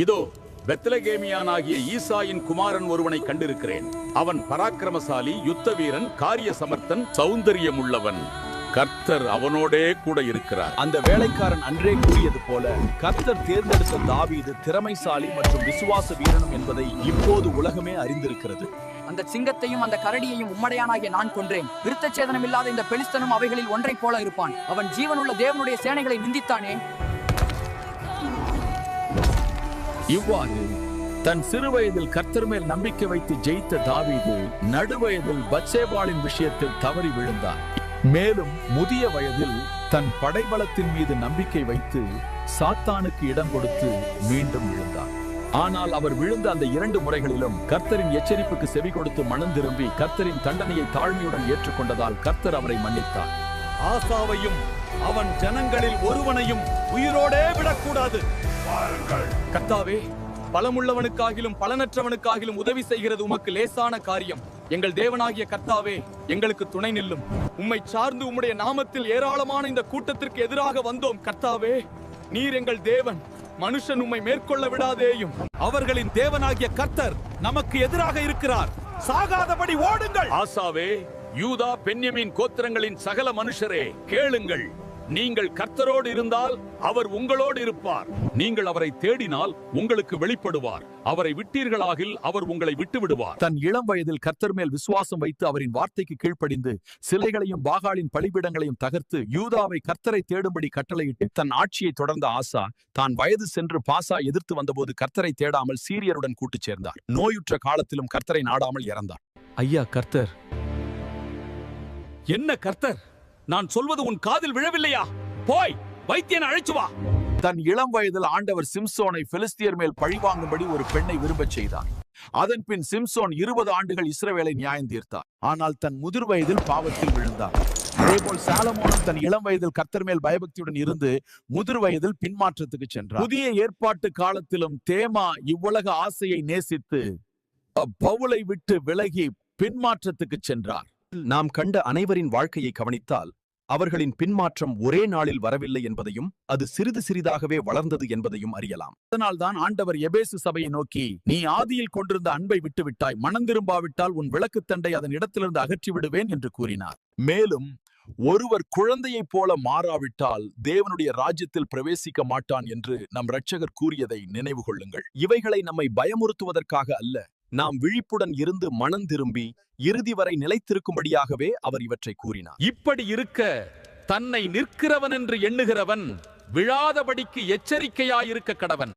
இதோ பெத்லகேமியானாகிய ஈசாயின் குமாரன் ஒருவனை கண்டிருக்கிறேன். அவன் பராக்கிரமசாலி, யுத்த வீரன், காரிய சமர்த்தன், சௌந்தரியம் உள்ளவன். கர்த்தர் அவனோடே கூட இருக்கிறார். அந்த வேலைக்காரன் அன்றே கூறியது போல கர்த்தர் தேர்ந்தெடுத்த தாவீது திறமைசாலி மற்றும் விசுவாச வீரனும் என்பதை இப்போது உலகமே அறிந்திருக்கிறது. அந்த சிங்கத்தையும் அந்த கரடியையும் உம்மடையானாகிய நான் கொன்றேன். விருத்தச்சேதனம் இல்லாத இந்த பெலிஸ்தனும் அவைகளில் ஒன்றை போல இருப்பான். அவன் ஜீவனுள்ள தேவனுடைய சேனைகளை நிந்தித்தானே. இவ்வாறு தன் சிறுவயதில் கர்த்தர் மேல் நம்பிக்கை வைத்து ஜெயித்த தாவீது நடுவயதில் பத்சேபாளின் விஷயத்தில் தவறி விழுந்தார். மேலும் முதிய வயதில் தன் படைபலத்தின் மீது நம்பிக்கை வைத்து சாத்தானுக்கு இடம் கொடுத்து மீண்டும் விழுந்தார். ஆனால் அவர் விழுந்த அந்த 2 முறைகளிலும் கர்த்தரின் எச்சரிப்புக்கு செவி கொடுத்து மனம் திரும்பி கர்த்தரின் தண்டனையை தாழ்மையுடன் ஏற்றுக்கொண்டதால் கர்த்தர் அவரை மன்னித்தார். ஆசாவையும் அவன் ஜனங்களில் ஒருவனையும் உயிரோடே விடக்கூடாது. கர்த்தாவே, பலமுள்ளவனுக்காகிலும் பலனற்றவனுக்காகிலும் உதவி செய்கிறது உமக்கு லேசான காரியம். எங்கள் தேவனாகிய கர்த்தாவே, எங்களுக்கு துணை நில்லும். உம்மை சார்ந்து உம்முடைய நாமத்தில் ஏராளமான இந்த கூட்டத்திற்கு எதிராக வந்தோம். கர்த்தாவே, நீர் எங்கள் தேவன். மனுஷன் உம்மை மேற்கொள்ள விடாதேயும். அவர்களின் தேவனாகிய கர்த்தர் நமக்கு எதிராக இருக்கிறார். சாகாதபடி ஓடுங்கள். ஆசாவே, யூதா பென்யமீன் கோத்திரங்களின் சகல மனுஷரே, கேளுங்கள். நீங்கள் கர்த்தரோடு இருந்தால் அவர் உங்களோடு இருப்பார். நீங்கள் அவரை தேடினால் உங்களுக்கு வெளிப்படுவார். அவரை விட்டீர்களாகில் அவர் உங்களை விட்டு விடுவார். தன் இளம் வயதில் கர்த்தர் மேல் விசுவாசம் வைத்து அவரின் வார்த்தைக்கு கீழ்ப்படிந்து சிலைகளையும் பாகாலின் பலிபீடங்களையும் தகர்த்து யூதாவை கர்த்தரை தேடும்படி கட்டளையிட்டு தன் ஆட்சியை தொடர்ந்த ஆசா தான் வயது சென்று பாசா எதிர்த்து வந்தபோது கர்த்தரை தேடாமல் சீரியருடன் கூட்டுச் சேர்ந்தார். நோயுற்ற காலத்திலும் கர்த்தரை நாடாமல் இறந்தார். ஐயா கர்த்தர், என்ன கர்த்தர்? நான் சொல்வது உன் காதில் விழவில்லையா? போய் வைத்தியனை அழைச்சு வா. தன் இளம் வயதில் ஆண்டவர் சிம்சோனை பெலிஸ்தியர் மேல் பழிவாங்கும்படி ஒரு பெண்ணை விரும்பச் செய்தார். அதன் பின் சிம்சோன் 20 ஆண்டுகள் இஸ்ரவேலை நியாயம் தீர்த்தார். ஆனால் தன் முதிர் வயதில் பாவத்தில் விழுந்தார். அதேபோல் சாலமோனும் தன் இளம் வயதில் கர்த்தர் மேல் பயபக்தியுடன் இருந்து முதிர் வயதில் பின்மாற்றத்துக்கு சென்றார். புதிய ஏற்பாட்டு காலத்திலும் தேமா இவ்வுலக ஆசையை நேசித்து பவுலை விட்டு விலகி பின்மாற்றத்துக்கு சென்றார். நாம் கண்ட அனைவரின் வாழ்க்கையை கவனித்தால் அவர்களின் பின்மாற்றம் ஒரே நாளில் வரவில்லை என்பதையும் அது சிறிது சிறிதாகவே வளர்ந்தது என்பதையும் அறியலாம். அதனால்தான் ஆண்டவர் எபேசு சபையை நோக்கி, நீ ஆதியில் கொண்டிருந்த அன்பை விட்டுவிட்டாய். மனம் திரும்பாவிட்டால் உன் விளக்குத்தண்டை அதன் இடத்திலிருந்து அகற்றி விடுவேன் என்று கூறினார். மேலும் ஒருவர் குழந்தையைப் போல மாறாவிட்டால் தேவனுடைய ராஜ்யத்தில் பிரவேசிக்க மாட்டான் என்று நம் இரட்சகர் கூறியதை நினைவு கொள்ளுங்கள். இவைகளை நம்மை பயமுறுத்துவதற்காக அல்ல, நாம் விழிப்புடன் இருந்து மனம் திரும்பி இறுதி வரை நிலைத்திருக்கும்படியாகவே அவர் இவற்றை கூறினார். இப்படி இருக்க தன்னை நிற்கிறவன் என்று எண்ணுகிறவன் விழாதபடிக்கு எச்சரிக்கையாயிருக்க கடவன்.